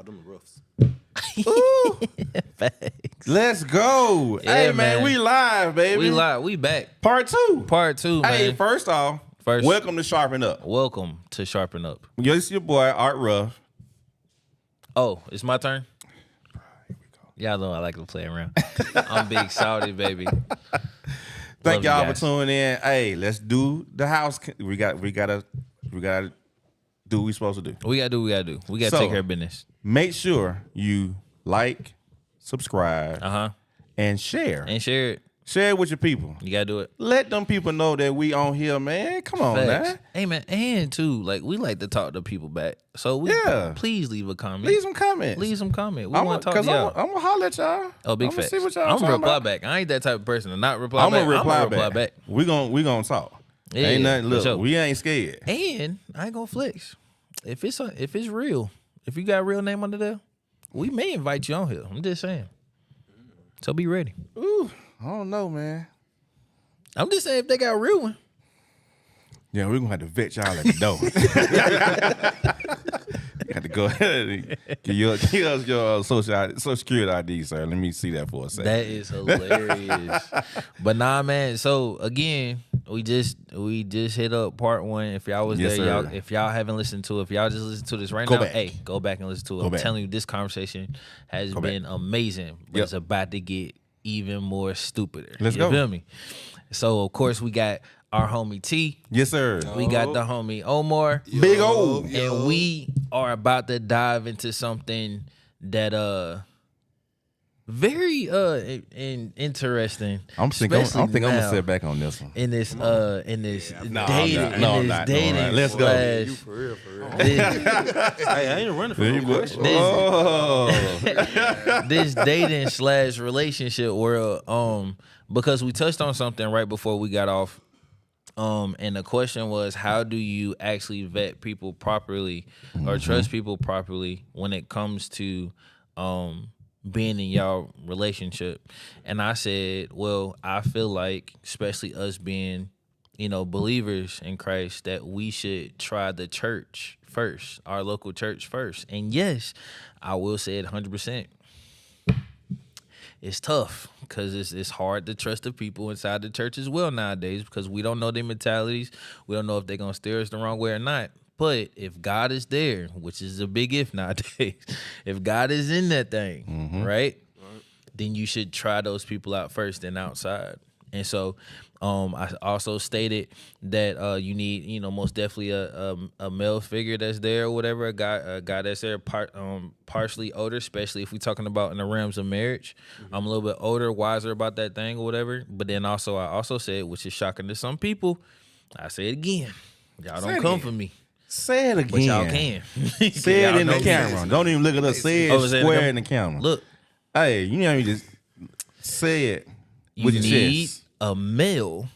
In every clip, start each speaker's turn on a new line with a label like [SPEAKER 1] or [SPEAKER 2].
[SPEAKER 1] call them roughs.
[SPEAKER 2] Ooh.
[SPEAKER 3] Facts.
[SPEAKER 2] Let's go.
[SPEAKER 3] Yeah,
[SPEAKER 2] Hey, man,
[SPEAKER 3] man.
[SPEAKER 2] we live, baby.
[SPEAKER 3] We live. We back.
[SPEAKER 2] Part two.
[SPEAKER 3] Part two, man.
[SPEAKER 2] Hey, first off, welcome to Sharpen Up.
[SPEAKER 3] Welcome to Sharpen Up.
[SPEAKER 2] It's your boy, ArtRuff.
[SPEAKER 3] Oh, it's my turn? Y'all know I like to play around. I'm Big Shawty, baby.
[SPEAKER 2] Thank
[SPEAKER 3] Love you
[SPEAKER 2] y'all for
[SPEAKER 3] guys.
[SPEAKER 2] tuning in. Hey, let's do the house. We gotta do what we supposed to do.
[SPEAKER 3] We gotta do what we gotta do. We gotta
[SPEAKER 2] So,
[SPEAKER 3] take care of business.
[SPEAKER 2] Make sure you like, subscribe, and share.
[SPEAKER 3] And share it.
[SPEAKER 2] Share it with your people.
[SPEAKER 3] You gotta do it.
[SPEAKER 2] Let them people know that we on here, man. Come on,
[SPEAKER 3] Facts.
[SPEAKER 2] man.
[SPEAKER 3] Hey, man. And, too, like, we like to talk to people back. So, please leave a comment.
[SPEAKER 2] Leave some comments.
[SPEAKER 3] Leave some comment. We want to talk to y'all.
[SPEAKER 2] I'm going to holler at y'all.
[SPEAKER 3] Oh, big
[SPEAKER 2] I'm
[SPEAKER 3] facts.
[SPEAKER 2] See what y'all
[SPEAKER 3] I'm going to
[SPEAKER 2] talking
[SPEAKER 3] reply
[SPEAKER 2] about.
[SPEAKER 3] back. I ain't that type of person to not reply
[SPEAKER 2] I'm
[SPEAKER 3] back.
[SPEAKER 2] gonna reply
[SPEAKER 3] I'm gonna reply back.
[SPEAKER 2] We gonna talk.
[SPEAKER 3] Yeah,
[SPEAKER 2] ain't nothing.
[SPEAKER 3] for
[SPEAKER 2] Look,
[SPEAKER 3] sure.
[SPEAKER 2] we ain't scared.
[SPEAKER 3] And I ain't gonna flex. If it's real, if you got a real name under there, we may invite you on here. I'm just saying. So be ready.
[SPEAKER 2] Ooh, I don't know, man.
[SPEAKER 3] I'm just saying if they got a real one.
[SPEAKER 2] Yeah, we're gonna have to vet y'all at the door. You have to go ahead and give us your social security ID, sir. Let me see that for a second.
[SPEAKER 3] That is hilarious. But nah, man. So again, we just hit up part one. If y'all was
[SPEAKER 2] Yes,
[SPEAKER 3] there,
[SPEAKER 2] sir.
[SPEAKER 3] y'all if y'all haven't listened to it, if y'all just listen to this right
[SPEAKER 2] Go
[SPEAKER 3] now,
[SPEAKER 2] back.
[SPEAKER 3] hey, go back and listen to it.
[SPEAKER 2] Go
[SPEAKER 3] I'm
[SPEAKER 2] back.
[SPEAKER 3] telling you, this conversation has
[SPEAKER 2] Go back.
[SPEAKER 3] been amazing, but
[SPEAKER 2] Yep.
[SPEAKER 3] it's about to get even more stupider.
[SPEAKER 2] Let's
[SPEAKER 3] you
[SPEAKER 2] go.
[SPEAKER 3] feel me? So of course we got our homie T.
[SPEAKER 2] Yes, sir.
[SPEAKER 3] We got the homie Omar.
[SPEAKER 2] Big O.
[SPEAKER 3] And we are about to dive into something that very interesting.
[SPEAKER 2] I think I'm
[SPEAKER 3] especially
[SPEAKER 2] gonna
[SPEAKER 3] now
[SPEAKER 2] sit back on this one.
[SPEAKER 3] in this
[SPEAKER 2] No, I'm
[SPEAKER 3] dating
[SPEAKER 2] not. No, I'm not.
[SPEAKER 3] dating
[SPEAKER 2] All right, let's go.
[SPEAKER 3] slash
[SPEAKER 1] You for real, for real.
[SPEAKER 3] this,
[SPEAKER 1] Hey, I ain't running for no question.
[SPEAKER 2] Oh.
[SPEAKER 3] this dating slash relationship world. Because we touched on something right before we got off. And the question was, how do you actually vet people properly or trust people properly when it comes to being in y'all relationship? And I said, well, I feel like, especially us being, believers in Christ, that we should try the church first, our local church first. And yes, I will say it 100%. It's tough because it's hard to trust the people inside the church as well nowadays because we don't know their mentalities. We don't know if they're going to steer us the wrong way or not. But if God is there, which is a big if nowadays, if God is in that thing, right, then you should try those people out first and outside. And so I also stated that you need, most definitely a male figure that's there or whatever, a guy that's there partially older, especially if we're talking about in the realms of marriage. I'm a little bit older, wiser about that thing or whatever. But then I also said, which is shocking to some people, I say it again. Y'all
[SPEAKER 2] Say
[SPEAKER 3] don't
[SPEAKER 2] it
[SPEAKER 3] come
[SPEAKER 2] again.
[SPEAKER 3] for me.
[SPEAKER 2] Say it again.
[SPEAKER 3] But y'all can.
[SPEAKER 2] Say
[SPEAKER 3] Y'all
[SPEAKER 2] it in
[SPEAKER 3] know
[SPEAKER 2] the
[SPEAKER 3] me.
[SPEAKER 2] camera. Don't even look at us. Say it
[SPEAKER 3] Oh, is that
[SPEAKER 2] square in the camera.
[SPEAKER 3] Look,
[SPEAKER 2] Hey, you know what I mean? Just say it
[SPEAKER 3] you
[SPEAKER 2] with your
[SPEAKER 3] need
[SPEAKER 2] chest.
[SPEAKER 3] a male,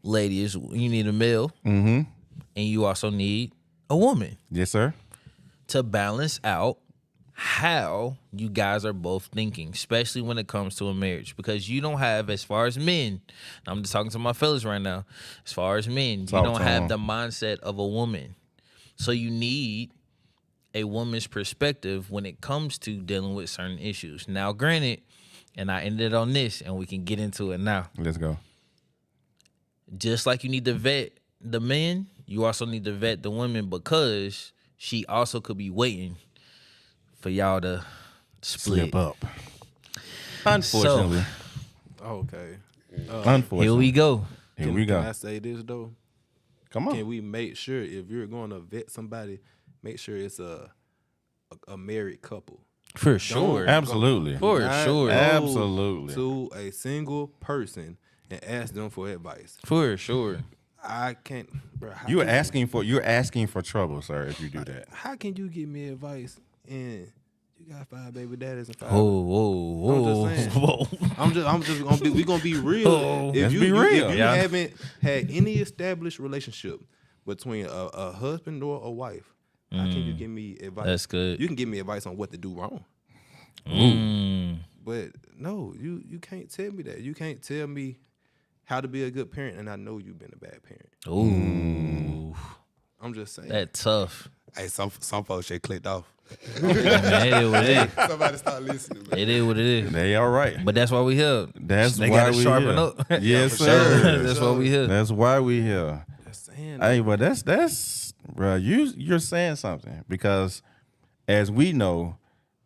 [SPEAKER 3] ladies. You need a male, and you also need a woman
[SPEAKER 2] Yes, sir.
[SPEAKER 3] to balance out how you guys are both thinking, especially when it comes to a marriage. Because you don't have, as far as men, I'm just talking to my fellas right now, as far as men,
[SPEAKER 2] Talk
[SPEAKER 3] you don't
[SPEAKER 2] to
[SPEAKER 3] have
[SPEAKER 2] 'em.
[SPEAKER 3] the mindset of a woman. So you need a woman's perspective when it comes to dealing with certain issues. Now, granted, and I ended on this, and we can get into it now.
[SPEAKER 2] Let's go.
[SPEAKER 3] Just like you need to vet the men, you also need to vet the women because she also could be waiting for y'all to split.
[SPEAKER 2] Slip up. Unfortunately.
[SPEAKER 1] Okay.
[SPEAKER 2] Unfortunately.
[SPEAKER 3] Here we go.
[SPEAKER 2] Here we go.
[SPEAKER 1] Can I say this though?
[SPEAKER 2] Come on.
[SPEAKER 1] Can we make sure if you're going to vet somebody, make sure it's a married couple?
[SPEAKER 3] For sure.
[SPEAKER 2] Absolutely.
[SPEAKER 3] For
[SPEAKER 1] Not
[SPEAKER 3] sure.
[SPEAKER 1] go
[SPEAKER 2] Absolutely.
[SPEAKER 1] To a single person and ask them for advice.
[SPEAKER 3] For sure.
[SPEAKER 1] I can't. Bro,
[SPEAKER 2] You're asking for trouble, sir, if you do that.
[SPEAKER 1] How can you give me advice and you got 5 baby daddies and 5?
[SPEAKER 3] Whoa.
[SPEAKER 1] I'm just saying.
[SPEAKER 3] Whoa.
[SPEAKER 1] I'm just gonna be. We gonna be real.
[SPEAKER 3] Oh,
[SPEAKER 2] let's be real.
[SPEAKER 1] If you
[SPEAKER 3] Yeah.
[SPEAKER 1] haven't had any established relationship between a husband or a wife, how can you give me advice?
[SPEAKER 3] That's good.
[SPEAKER 1] You can give me advice on what to do wrong, but no, you can't tell me that. You can't tell me how to be a good parent, and I know you've been a bad parent.
[SPEAKER 3] Ooh.
[SPEAKER 1] I'm just saying.
[SPEAKER 3] That tough.
[SPEAKER 1] Hey, some folks shit clicked off.
[SPEAKER 3] Man, it is what it is.
[SPEAKER 1] Somebody start listening, man.
[SPEAKER 3] It is what it is.
[SPEAKER 2] They all right.
[SPEAKER 3] But that's why we here.
[SPEAKER 2] That's
[SPEAKER 3] they
[SPEAKER 2] why
[SPEAKER 3] gotta
[SPEAKER 2] we
[SPEAKER 3] sharpen
[SPEAKER 2] here.
[SPEAKER 3] up.
[SPEAKER 2] Yes,
[SPEAKER 1] for
[SPEAKER 2] sir.
[SPEAKER 1] sure.
[SPEAKER 3] That's why we here.
[SPEAKER 2] That's why we here.
[SPEAKER 1] Just saying.
[SPEAKER 2] Hey, but that's bro. You're saying something because as we know,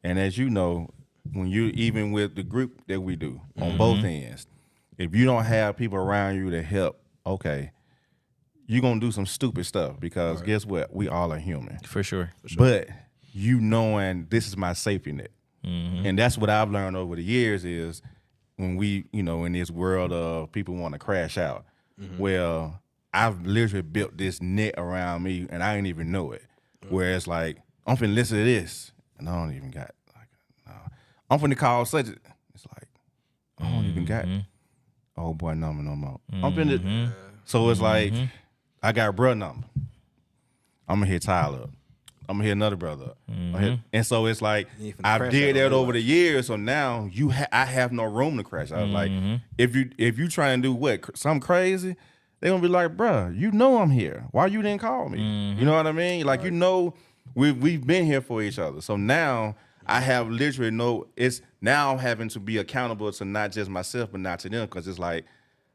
[SPEAKER 2] and as you know, when you even with the group that we do on both ends, if you don't have people around you to help, okay, you're gonna do some stupid stuff because guess what? We all are human.
[SPEAKER 3] For sure.
[SPEAKER 2] But you knowing this is my safety net. And that's what I've learned over the years is when we, in this world of people want to crash out. Well, I've literally built this net around me and I didn't even know it. Where it's like, I'm finna listen to this and I don't even got I'm finna call such a, it's like, I don't even got old boy number no more. I'm finna, so it's like, I got a brother number. I'm gonna hit Tyler up. I'm gonna hit another brother up. And so it's like, I did that over the years. So now I have no room to crash. I was like, if you try and do what, something crazy, they're gonna be like, bruh, you know I'm here. Why you didn't call me? You know what I mean? Like, we've been here for each other. So now I have literally it's now having to be accountable to not just myself, but not to them. Cause it's like,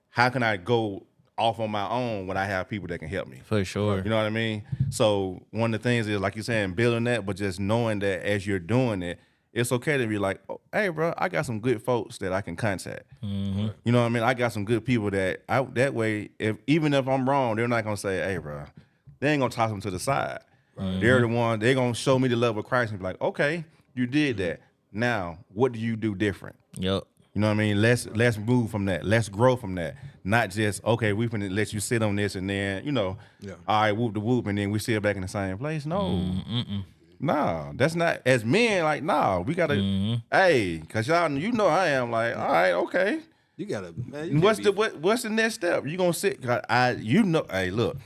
[SPEAKER 2] how can I go off on my own when I have people that can help me?
[SPEAKER 3] For sure.
[SPEAKER 2] You know what I mean? So one of the things is, like you're saying, building that, but just knowing that as you're doing it, it's okay to be like, oh, hey, bro, I got some good folks that I can contact. You know what I mean? I got some good people that way, even if I'm wrong, they're not going to say, hey, bro, they ain't going to toss them to the side. They're the one, they're going to show me the love of Christ and be like, okay, you did that. Now, what do you do different?
[SPEAKER 3] Yep.
[SPEAKER 2] You know what I mean? Let's move from that. Let's grow from that. Not just, okay, we finna let you sit on this and then, all right, whoop the whoop, and then we sit back in the same place. No. Nah, that's not, as men, like, nah, we gotta, hey, cause y'all, I am like, all right, okay.
[SPEAKER 1] You gotta, man.
[SPEAKER 2] What's the next step? You gonna sit, hey, look,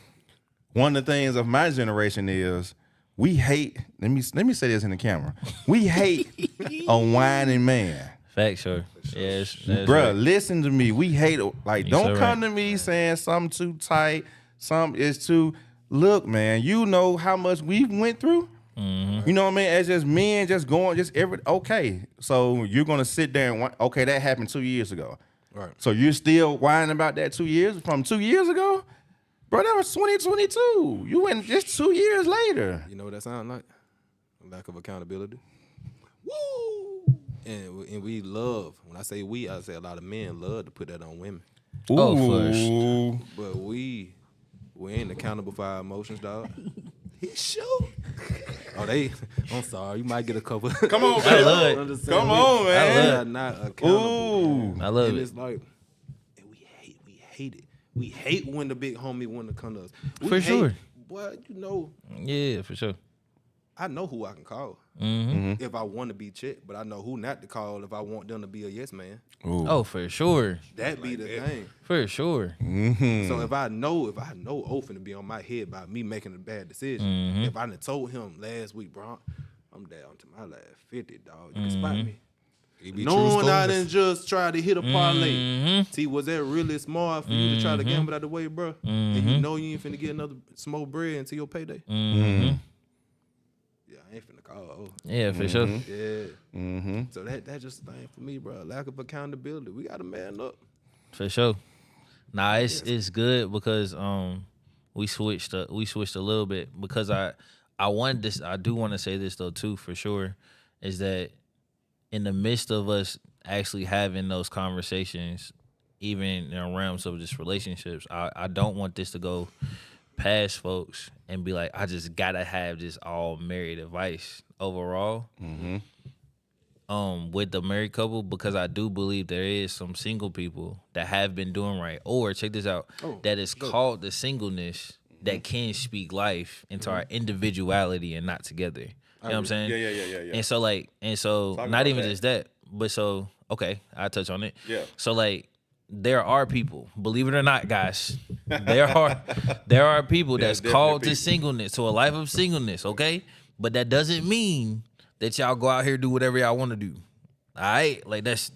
[SPEAKER 2] one of the things of my generation is we hate, let me say this in the camera. We hate a whining man.
[SPEAKER 3] Fact, sure. Yes.
[SPEAKER 2] Bruh,
[SPEAKER 3] Right.
[SPEAKER 2] listen to me. We hate it. Like, don't come to me saying something too tight, something is too. Look, man, you know how much we went through. You know what I mean? As just men, just going, okay. So you're gonna sit there and okay, that happened 2 years ago.
[SPEAKER 1] Right.
[SPEAKER 2] So you're still whining about that 2 years from 2 years ago, bro? That was 2022. You went just 2 years later.
[SPEAKER 1] You know what that sounds like? A lack of accountability.
[SPEAKER 2] Woo!
[SPEAKER 1] And we love, when I say we, I say a lot of men love to put that on women.
[SPEAKER 3] Oh,
[SPEAKER 2] Ooh.
[SPEAKER 1] But we ain't accountable for our emotions, dog. He sure. I'm sorry, you might get a couple.
[SPEAKER 2] Come on,
[SPEAKER 3] I
[SPEAKER 2] man.
[SPEAKER 3] love it.
[SPEAKER 2] Come on, man.
[SPEAKER 1] We are not accountable.
[SPEAKER 2] Ooh.
[SPEAKER 3] I love
[SPEAKER 1] And
[SPEAKER 3] it.
[SPEAKER 1] it's like, and we hate it. We hate when the big homie want to come to us. We
[SPEAKER 3] For
[SPEAKER 1] hate,
[SPEAKER 3] sure.
[SPEAKER 1] Boy,
[SPEAKER 3] Yeah, for sure.
[SPEAKER 1] I know who I can call if I want to be checked, but I know who not to call if I want them to be a yes man.
[SPEAKER 2] Ooh.
[SPEAKER 3] Oh, for sure.
[SPEAKER 1] That be the thing.
[SPEAKER 3] For sure.
[SPEAKER 1] So if I know Ofen to be on my head by me making a bad decision, if I done told him last week, bro, I'm down to my last 50, dog. You can spot me. Knowing I done just tried to hit a parlay. See, was that really smart for you to try to gamble out the way, bro? And you know you ain't finna get another small bread until your payday. Yeah, I ain't finna call.
[SPEAKER 3] Yeah, for sure.
[SPEAKER 1] Yeah. So that just the thing for me, bro. Lack of accountability. We gotta man up.
[SPEAKER 3] For sure. Nah, it's good because we switched a little bit because I wanted this. I do want to say this though too for sure, is that in the midst of us actually having those conversations, even in the realms of just relationships, I don't want this to go past folks and be like, I just gotta have this all married advice overall. With the married couple, because I do believe there is some single people that have been doing right, or check this out, that is called the singleness that can speak life into our individuality and not together. You know what I'm saying?
[SPEAKER 2] Yeah.
[SPEAKER 3] And so
[SPEAKER 2] Talk
[SPEAKER 3] not
[SPEAKER 2] about
[SPEAKER 3] even
[SPEAKER 2] that.
[SPEAKER 3] just that, but so okay, I touch on it.
[SPEAKER 2] Yeah.
[SPEAKER 3] So like there are people, believe it or not, guys, there are people that's
[SPEAKER 2] definitely
[SPEAKER 3] called to
[SPEAKER 2] people.
[SPEAKER 3] singleness, to a life of singleness, okay? But that doesn't mean that y'all go out here and do whatever y'all want to do. All right? Like that's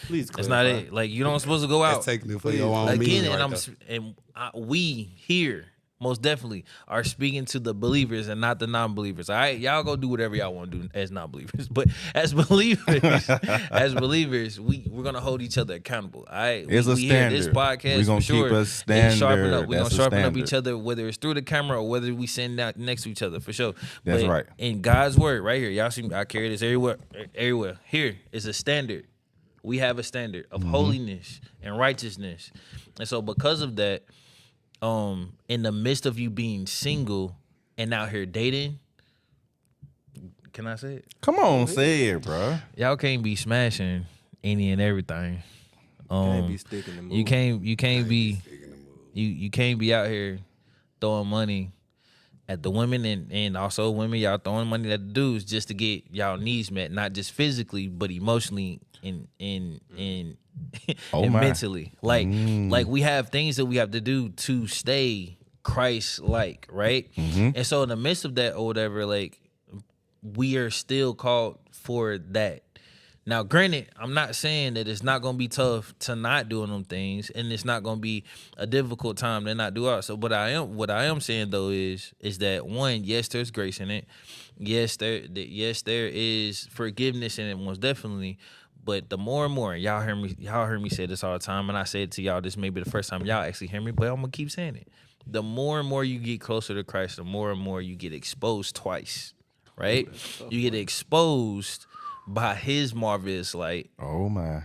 [SPEAKER 1] Please
[SPEAKER 3] that's not
[SPEAKER 1] clarify.
[SPEAKER 3] it. Like you don't supposed to go out.
[SPEAKER 1] That's technically for your own
[SPEAKER 3] Again,
[SPEAKER 1] meaning
[SPEAKER 3] and
[SPEAKER 1] right there.
[SPEAKER 3] we here, most definitely are speaking to the believers and not the non-believers. All right, y'all go do whatever y'all want to do as non-believers, but as believers, we're gonna hold each other accountable. All right,
[SPEAKER 2] It's a
[SPEAKER 3] we hear this
[SPEAKER 2] standard.
[SPEAKER 3] podcast
[SPEAKER 2] We gonna
[SPEAKER 3] for sure.
[SPEAKER 2] keep a standard.
[SPEAKER 3] Sharpen up. We're gonna
[SPEAKER 2] That's a
[SPEAKER 3] sharpen up
[SPEAKER 2] standard.
[SPEAKER 3] each other, whether it's through the camera or whether we sitting down next to each other, for sure.
[SPEAKER 2] That's right.
[SPEAKER 3] In God's word, right here, y'all see me. I carry this everywhere. Everywhere. Here is a standard. We have a standard of holiness and righteousness, and so because of that, in the midst of you being single and out here dating, can I say it?
[SPEAKER 2] Come on, say it, bro.
[SPEAKER 3] Y'all can't be smashing any and everything.
[SPEAKER 1] Can't be sticking the move.
[SPEAKER 3] You can't be out here throwing money at the women and also women, y'all throwing money at the dudes just to get y'all needs met, not just physically but emotionally and
[SPEAKER 2] Oh,
[SPEAKER 3] and
[SPEAKER 2] my.
[SPEAKER 3] mentally. Like we have things that we have to do to stay Christ-like, right? And so in the midst of that or whatever, like we are still called for that. Now, granted, I'm not saying that it's not gonna be tough to not doing them things, and it's not gonna be a difficult time to not do it. So, what I am saying though is that one, yes, there's grace in it. Yes, there is forgiveness in it, most definitely. But the more and more, y'all heard me say this all the time, and I say it to y'all. This may be the first time y'all actually hear me, but I'm gonna keep saying it. The more and more you get closer to Christ, the more and more you get exposed twice, right? You get exposed by His marvelous light,
[SPEAKER 2] Oh my.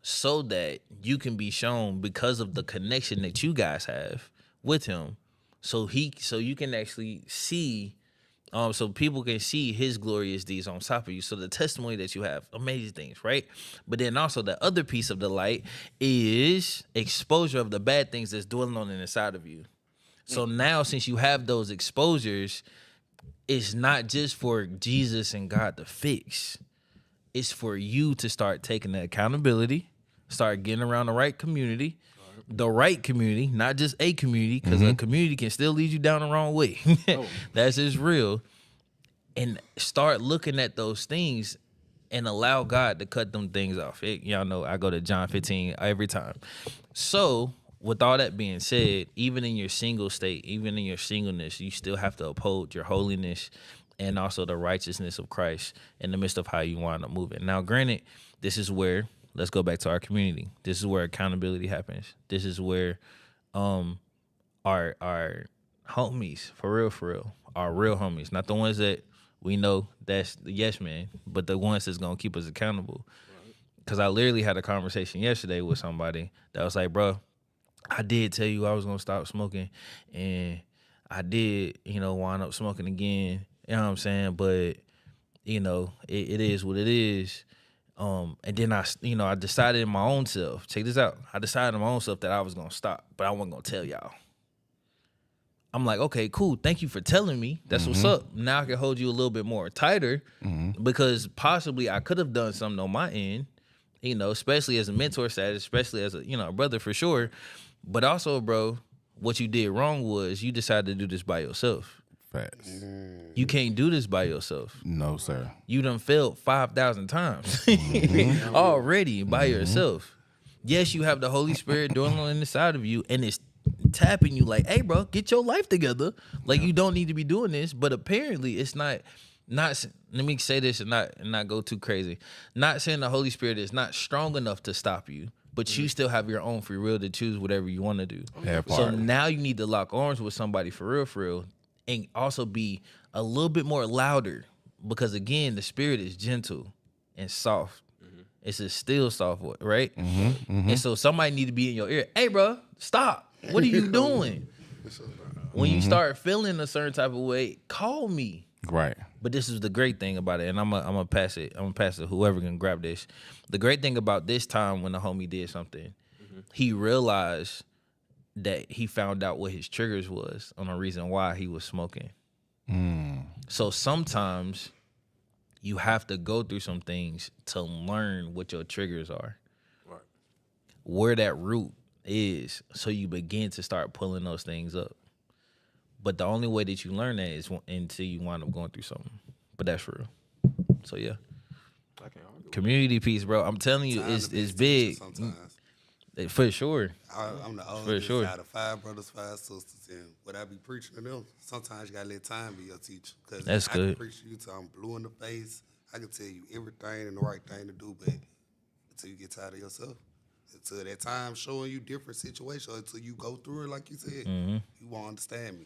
[SPEAKER 3] so that you can be shown because of the connection that you guys have with Him. So you can actually see. So people can see His glorious deeds on top of you. So the testimony that you have, amazing things, right? But then also the other piece of the light is exposure of the bad things that's dwelling on the inside of you. So now, since you have those exposures, it's not just for Jesus and God to fix. It's for you to start taking the accountability, start getting around the right community, not just a community, because a community can still lead you down the wrong way. That's just real. And start looking at those things and allow God to cut them things off. Y'all know I go to John 15 every time. So with all that being said, even in your single state, even in your singleness, you still have to uphold your holiness and also the righteousness of Christ in the midst of how you wind up moving. Now, granted, this is where, let's go back to our community. This is where accountability happens. This is where our homies, for real, our real homies, not the ones that we know that's the yes man, but the ones that's going to keep us accountable. Because I literally had a conversation yesterday with somebody that was like, bro, I did tell you I was going to stop smoking, and I did, wind up smoking again. You know what I'm saying? But, it is what it is. And then I decided in my own self, check this out. I decided in my own self that I was going to stop, but I wasn't going to tell y'all. I'm like, okay, cool. Thank you for telling me. That's what's up. Now I can hold you a little bit more tighter because possibly I could have done something on my end, especially as a mentor status, especially as a brother for sure. But also, bro, what you did wrong was you decided to do this by yourself.
[SPEAKER 2] Facts.
[SPEAKER 3] You can't do this by yourself.
[SPEAKER 2] No, sir.
[SPEAKER 3] You done failed 5,000 times already by yourself. Yes, you have the Holy Spirit dwelling on the inside of you, and it's tapping you like, hey, bro, get your life together. Like, you don't need to be doing this. But apparently it's not, let me say this and not go too crazy. Not saying the Holy Spirit is not strong enough to stop you, but you still have your own free will to choose whatever you want to do. So now you need to lock arms with somebody for real, and also be a little bit more louder, because again, the Spirit is gentle and soft. It's a still soft voice, right? And so somebody need to be in your ear. Hey, bro, stop. What are you doing? When you start feeling a certain type of way, call me.
[SPEAKER 2] Right.
[SPEAKER 3] But this is the great thing about it, and I'm gonna pass it. I'm gonna pass it. Whoever can grab this. The great thing about this time when the homie did something, he realized that he found out what his triggers was on the reason why he was smoking. So sometimes you have to go through some things to learn what your triggers are, where that root is, so you begin to start pulling those things up. But the only way that you learn that is until you wind up going through something. But that's real. So yeah, community piece, bro. I'm telling you, it's big. For sure.
[SPEAKER 4] I'm the oldest
[SPEAKER 3] sure.
[SPEAKER 4] out of 5 brothers, 5 sisters, and what I be preaching to them, sometimes you gotta let time be your teacher. Because
[SPEAKER 3] That's
[SPEAKER 4] I
[SPEAKER 3] good.
[SPEAKER 4] can preach to you till I'm blue in the face. I can tell you everything and the right thing to do, but until you get tired of yourself, until that time showing you different situations, until you go through it, like you said, you won't understand me.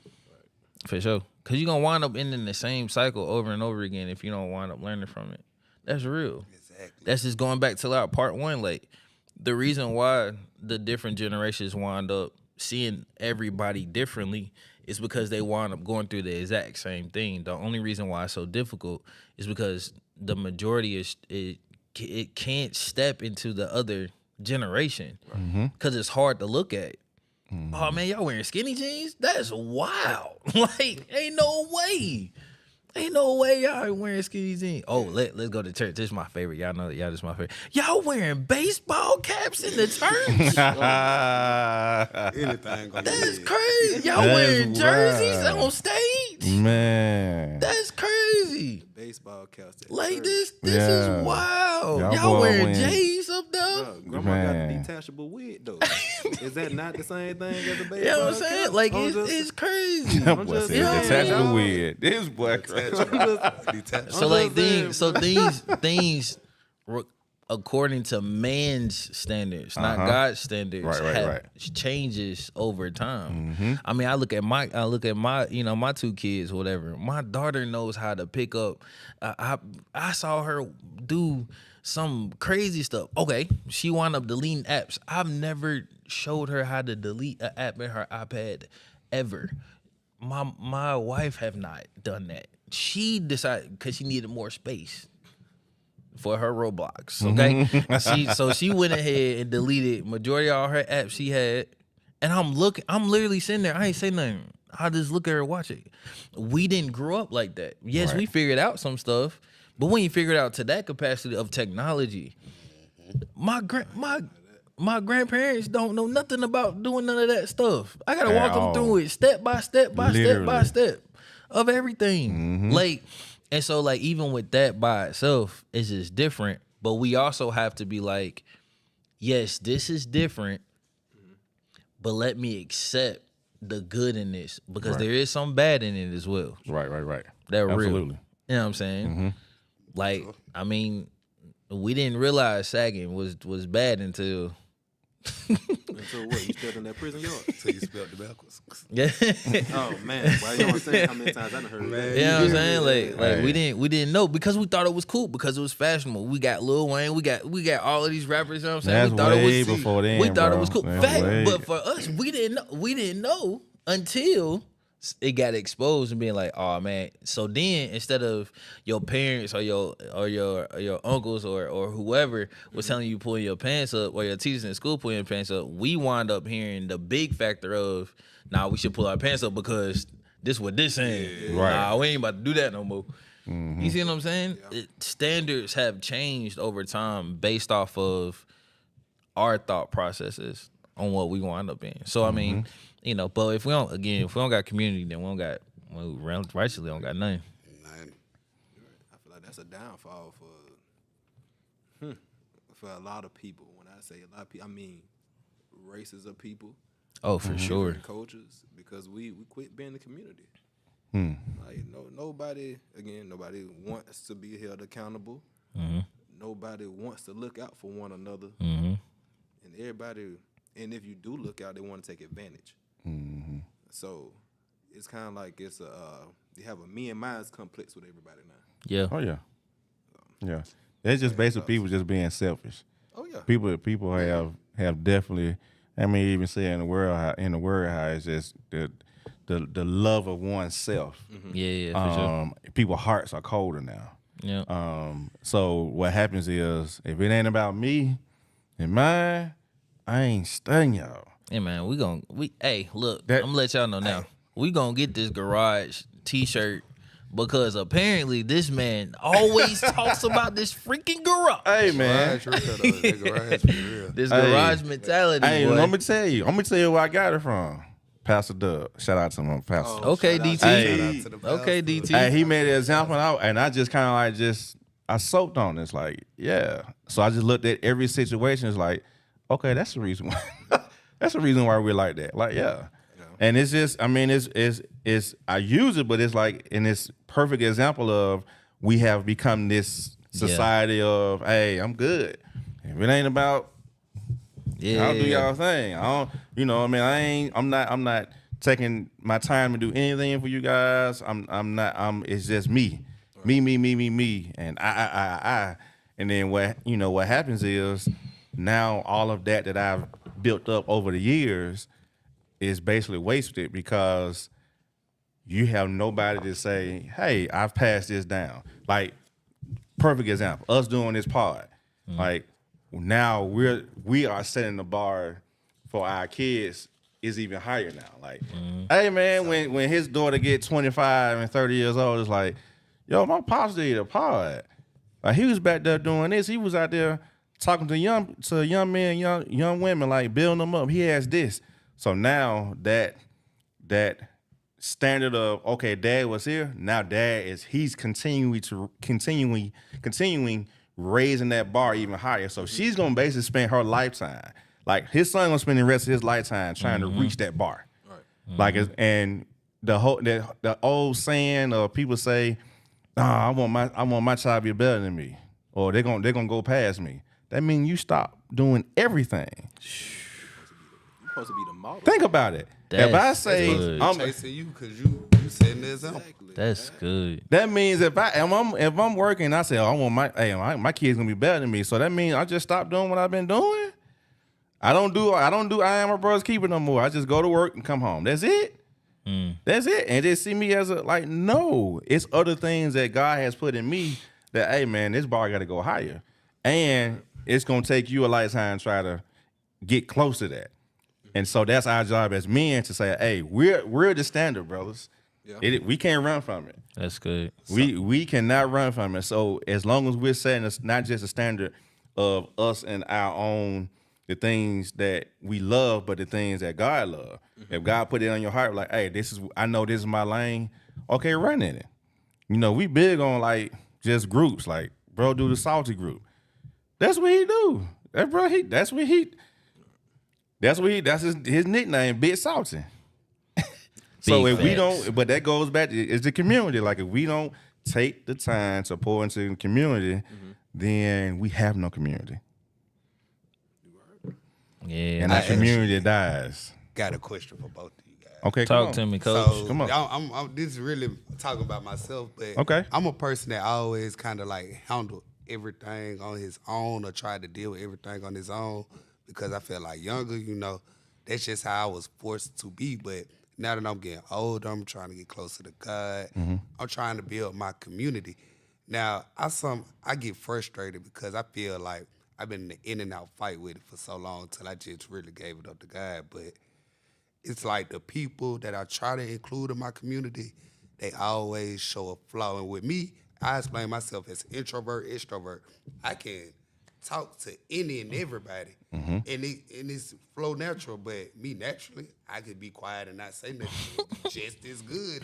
[SPEAKER 3] For sure. Because you're going to wind up ending the same cycle over and over again if you don't wind up learning from it. That's real.
[SPEAKER 4] Exactly.
[SPEAKER 3] That's just going back to our part one. Like, the reason why the different generations wind up seeing everybody differently is because they wind up going through the exact same thing. The only reason why it's so difficult is because the majority it can't step into the other generation because it's hard to look at. Oh man, y'all wearing skinny jeans? That's wild. Like, ain't no way y'all ain't wearing skinny jeans. Oh, let's go to church. This is my favorite. Y'all know that. Y'all, this is my favorite. Y'all wearing baseball caps in the church?
[SPEAKER 4] Anything gonna
[SPEAKER 3] That's
[SPEAKER 4] be
[SPEAKER 3] crazy. Y'all
[SPEAKER 2] That's
[SPEAKER 3] wearing jerseys
[SPEAKER 2] wild.
[SPEAKER 3] on stage?
[SPEAKER 2] Man.
[SPEAKER 3] That's crazy.
[SPEAKER 1] Baseball caps. at
[SPEAKER 3] Like
[SPEAKER 1] church.
[SPEAKER 3] this
[SPEAKER 2] Yeah.
[SPEAKER 3] is wild.
[SPEAKER 2] Y'all
[SPEAKER 3] Y'all
[SPEAKER 2] boy
[SPEAKER 3] wearing
[SPEAKER 2] win.
[SPEAKER 3] J's up there?
[SPEAKER 1] Bro, grandma got
[SPEAKER 2] Man.
[SPEAKER 1] a detachable wig though. Is that not the same thing as a baseball?
[SPEAKER 3] You know what I'm saying?
[SPEAKER 1] cap?
[SPEAKER 3] like
[SPEAKER 1] I'm just-
[SPEAKER 3] it's crazy.
[SPEAKER 2] That boy
[SPEAKER 1] just
[SPEAKER 2] said
[SPEAKER 3] saying,
[SPEAKER 2] detachable
[SPEAKER 1] dog.
[SPEAKER 2] weird. This boy crazy.
[SPEAKER 4] detached.
[SPEAKER 3] So
[SPEAKER 1] I'm
[SPEAKER 3] like
[SPEAKER 1] just saying,
[SPEAKER 3] things according to man's standards, not
[SPEAKER 2] Uh-huh.
[SPEAKER 3] God's standards,
[SPEAKER 2] Right.
[SPEAKER 3] changes over time. I mean, I look at my my 2 kids, whatever. My daughter knows how to pick up. I saw her do some crazy stuff. Okay, she wound up deleting apps. I've never showed her how to delete an app in her iPad ever. My wife have not done that. She decided because she needed more space for her Roblox. Okay, so she went ahead and deleted majority of all her apps she had, and I'm literally sitting there. I ain't say nothing. I just look at her, watch it. We didn't grow up like that. Yes, we figured out some stuff, but when you figured out to that capacity of technology, my grandparents don't know nothing about doing none of that stuff. I gotta walk them through it step by step of everything. Like, and so like even with that by itself, it's just different. But we also have to be like, yes, this is different, but let me accept the good in this because there is some bad in it as well.
[SPEAKER 2] Right.
[SPEAKER 3] That real.
[SPEAKER 2] Absolutely.
[SPEAKER 3] You know what I'm saying? Like, I mean, we didn't realize sagging was bad until
[SPEAKER 1] Until what? You stepped in that prison yard.
[SPEAKER 4] Until you spelled the backwards.
[SPEAKER 3] yeah.
[SPEAKER 1] Oh man, well, you know what I'm saying? How many times I done heard that?
[SPEAKER 3] You know what I'm saying? Like
[SPEAKER 2] Hey.
[SPEAKER 3] we didn't know because we thought it was cool because it was fashionable. We got Lil Wayne, we got all of these rappers. You know what I'm saying?
[SPEAKER 2] That's
[SPEAKER 3] we thought
[SPEAKER 2] way
[SPEAKER 3] it was
[SPEAKER 2] before then,
[SPEAKER 3] we thought
[SPEAKER 2] bro.
[SPEAKER 3] it was cool.
[SPEAKER 2] That's
[SPEAKER 3] Fact,
[SPEAKER 2] way-
[SPEAKER 3] but for us, we didn't know until it got exposed and being like, oh man. So then instead of your parents or your uncles or whoever was telling you pulling your pants up or your teachers in school pulling your pants up, we wind up hearing the big factor of, nah, we should pull our pants up because this what this saying.
[SPEAKER 2] Right.
[SPEAKER 3] Nah, we ain't about to do that no more. You see what I'm saying? Standards have changed over time based off of our thought processes on what we wind up in. So I mean, you know, but if we don't got community, then rightfully don't got nothing.
[SPEAKER 1] I feel like that's a downfall for a lot of people. When I say a lot of people, I mean races of people,
[SPEAKER 3] Oh, for sure.
[SPEAKER 1] different cultures, because we quit being the community. Like nobody wants to be held accountable. Nobody wants to look out for one another, and everybody. And if you do look out, they want to take advantage. So it's kind of like you have a me and mine's complex with everybody now.
[SPEAKER 3] Yeah.
[SPEAKER 2] Oh yeah. It's just basically people just being selfish.
[SPEAKER 1] Oh yeah.
[SPEAKER 2] People have definitely. I mean, even say in the world how it's just the love of oneself.
[SPEAKER 3] Yeah, for sure.
[SPEAKER 2] People's hearts are colder now.
[SPEAKER 3] Yeah.
[SPEAKER 2] So what happens is if it ain't about me and mine, I ain't studying y'all.
[SPEAKER 3] Hey man, hey, look,
[SPEAKER 2] That-
[SPEAKER 3] I'm gonna let y'all know now. We gonna get this garage t-shirt because apparently this man always talks about this freaking garage.
[SPEAKER 2] Hey man.
[SPEAKER 4] That garage be real.
[SPEAKER 3] This
[SPEAKER 2] Hey.
[SPEAKER 3] garage mentality,
[SPEAKER 2] Hey,
[SPEAKER 3] boy.
[SPEAKER 2] let me tell you where I got it from. Pastor Dub. Shout out to my pastor.
[SPEAKER 3] Okay,
[SPEAKER 1] Shout out
[SPEAKER 3] DT.
[SPEAKER 1] to-
[SPEAKER 2] Hey.
[SPEAKER 4] Shout out to the
[SPEAKER 3] Okay,
[SPEAKER 4] pastor.
[SPEAKER 3] DT.
[SPEAKER 2] Hey, he made an example out, and I just kind of I soaked on this, like, yeah. So I just looked at every situation. It's like, okay, that's the reason why. That's the reason why we're like that. Like, yeah. And it's just, I mean, it's I use it, but it's like in this perfect example of we have become this society of, hey, I'm good. If it ain't about, y'all do y'all thing. I don't, you know, I mean, I'm not taking my time to do anything for you guys. It's just me. Me, and I. And then what happens is now all of that I've built up over the years is basically wasted because you have nobody to say, hey, I've passed this down. Like, perfect example, us doing this pod. Like, now we are setting the bar for our kids is even higher now. Like, hey man, when his daughter get 25 and 30 years old, it's like, yo, my pops did a pod. Like, he was back there doing this. He was out there talking to young men, young women, like building them up. He has this. So now that standard of, okay, dad was here. Now he's continuing raising that bar even higher. So she's gonna basically spend her lifetime. Like, his son gonna spend the rest of his lifetime trying to reach that bar. Right. Like, and the old saying of people say, I want my child to be better than me, or they're gonna go past me. That means you stop doing everything.
[SPEAKER 1] You're supposed to be the model.
[SPEAKER 2] Think about it. If I say
[SPEAKER 4] I'm chasing you because you setting the example.
[SPEAKER 3] That's good.
[SPEAKER 2] That means if I'm working, I say, I want my kid's gonna be better than me. So that means I just stop doing what I've been doing. I don't do I am my brother's keeper no more. I just go to work and come home. That's it. That's it. And just see me as no, it's other things that God has put in me that, hey man, this bar got to go higher. And it's going to take you a lifetime to try to get close to that. And so that's our job as men to say, hey, we're the standard, brothers. Yeah. We can't run from it.
[SPEAKER 3] That's good.
[SPEAKER 2] We cannot run from it. So as long as we're setting not just a standard of us and our own, the things that we love, but the things that God loves. If God put it on your heart, like, hey, I know this is my lane. Okay, run in it. You know, we big on like just groups. Like, bro, do the salty group. That's what he do. That's his nickname, Big Salty. So if we don't, but that goes back to it's the community. Like, if we don't take the time to pour into the community, then we have no community.
[SPEAKER 3] Yeah,
[SPEAKER 2] and our community dies.
[SPEAKER 4] Got a question for both of you guys.
[SPEAKER 2] Okay,
[SPEAKER 3] talk to me, Coach.
[SPEAKER 4] So,
[SPEAKER 2] come on.
[SPEAKER 4] I'm this is really talking about myself, but
[SPEAKER 2] okay,
[SPEAKER 4] I'm a person that always kind of like handle everything on his own or try to deal with everything on his own because I feel like younger, you know, that's just how I was forced to be. But now that I'm getting older, I'm trying to get closer to God. I'm trying to build my community. Now, I get frustrated because I feel like I've been in the in and out fight with it for so long till I just really gave it up to God. But it's like the people that I try to include in my community, they always show a flaw. And with me, I explain myself as introvert, extrovert. I can talk to any and everybody, and it's flow natural. But me naturally, I could be quiet and not say nothing. Just as good.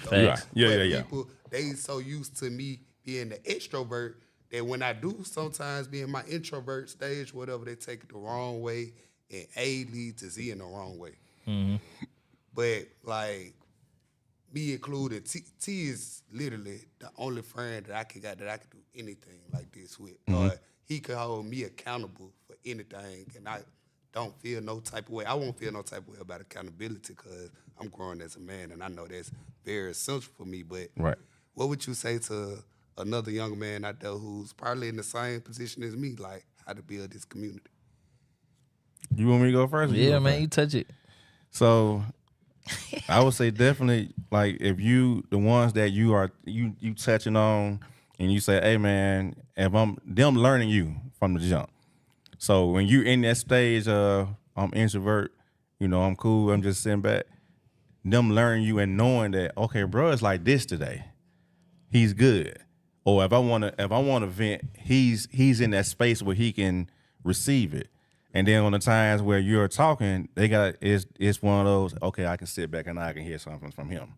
[SPEAKER 2] Yeah.
[SPEAKER 4] People, they so used to me being the extrovert that when I do sometimes be in my introvert stage, whatever, they take it the wrong way, and A leads to Z in the wrong way. But like me included, T is literally the only friend that I could do anything like this with. Or he could hold me accountable for anything, and I don't feel no type of way. I won't feel no type of way about accountability because I'm growing as a man, and I know that's very essential for me. But what would you say to another young man out there who's probably in the same position as me, like how to build this community?
[SPEAKER 2] You want me to go first?
[SPEAKER 3] Yeah, man, you touch it.
[SPEAKER 2] So I would say definitely, like, if you, the ones that you touching on and you say, hey man, if them learning you from the jump. So when you in that stage of I'm introvert, you know, I'm cool, I'm just sitting back, them learning you and knowing that, okay, bro, it's like this today. He's good. Or if I wanna vent, he's in that space where he can receive it. And then on the times where you're talking, it's one of those, okay, I can sit back and I can hear something from him.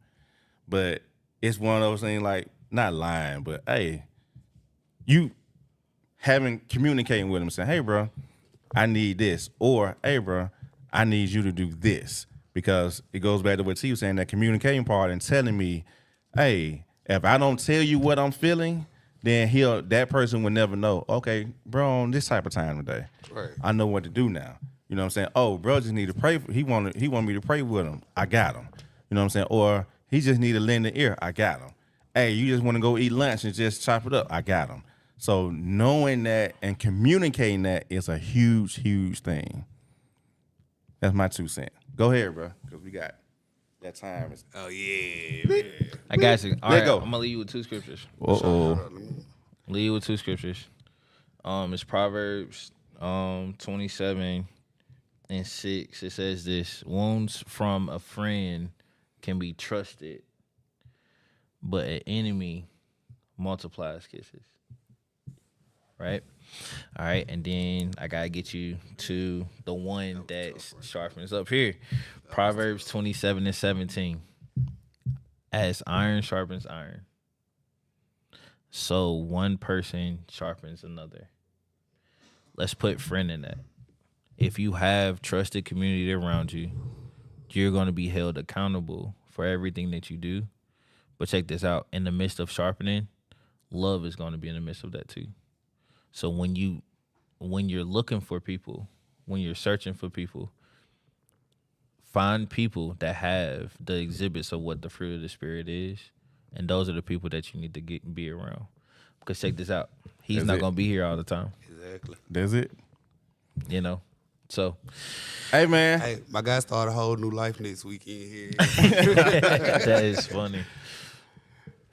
[SPEAKER 2] But it's one of those things like, not lying, but hey, you communicating with him saying, hey bro, I need this. Or, hey, bro, I need you to do this. Because it goes back to what T was saying, that communicating part and telling me, hey, if I don't tell you what I'm feeling, then that person will never know, okay, bro, on this type of time today,
[SPEAKER 4] Right.
[SPEAKER 2] I know what to do now. You know what I'm saying? Oh, bro just need to pray. He want me to pray with him. I got him. You know what I'm saying? Or he just need to lend an ear. I got him. Hey, you just want to go eat lunch and just chop it up. I got him. So knowing that and communicating that is a huge, huge thing. That's my 2 cents. Go ahead, bro, because we got that time.
[SPEAKER 1] Oh yeah.
[SPEAKER 3] I got you. All
[SPEAKER 2] Let
[SPEAKER 3] right,
[SPEAKER 2] go.
[SPEAKER 3] I'm gonna leave you with 2 scriptures.
[SPEAKER 2] Uh-oh.
[SPEAKER 3] Leave you with 2 scriptures. It's Proverbs 27 and 6. It says this: wounds from a friend can be trusted, but an enemy multiplies kisses. Right? All right, and then I gotta get you to the one that sharpens up here. Proverbs 27 and 17. As iron sharpens iron, so one person sharpens another. Let's put friend in that. If you have trusted community around you, you're going to be held accountable for everything that you do. But check this out. In the midst of sharpening, love is going to be in the midst of that too. So when you're looking for people, when you're searching for people, find people that have the exhibits of what the fruit of the Spirit is. And those are the people that you need to be around. Because check this out. He's not going to be here all the time.
[SPEAKER 4] Exactly.
[SPEAKER 2] That's it.
[SPEAKER 3] You know? So.
[SPEAKER 2] Hey, man.
[SPEAKER 4] Hey, my guy started a whole new life next weekend here.
[SPEAKER 3] That is funny.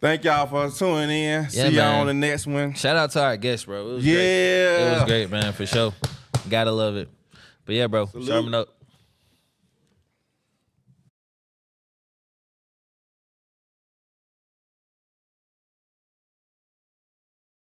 [SPEAKER 2] Thank y'all for tuning in.
[SPEAKER 3] Yeah,
[SPEAKER 2] See y'all
[SPEAKER 3] man.
[SPEAKER 2] on the next one.
[SPEAKER 3] Shout out to our guests, bro. It was
[SPEAKER 2] Yeah.
[SPEAKER 3] great. It was great, man, for sure. Gotta love it. But yeah, bro, sharpen up.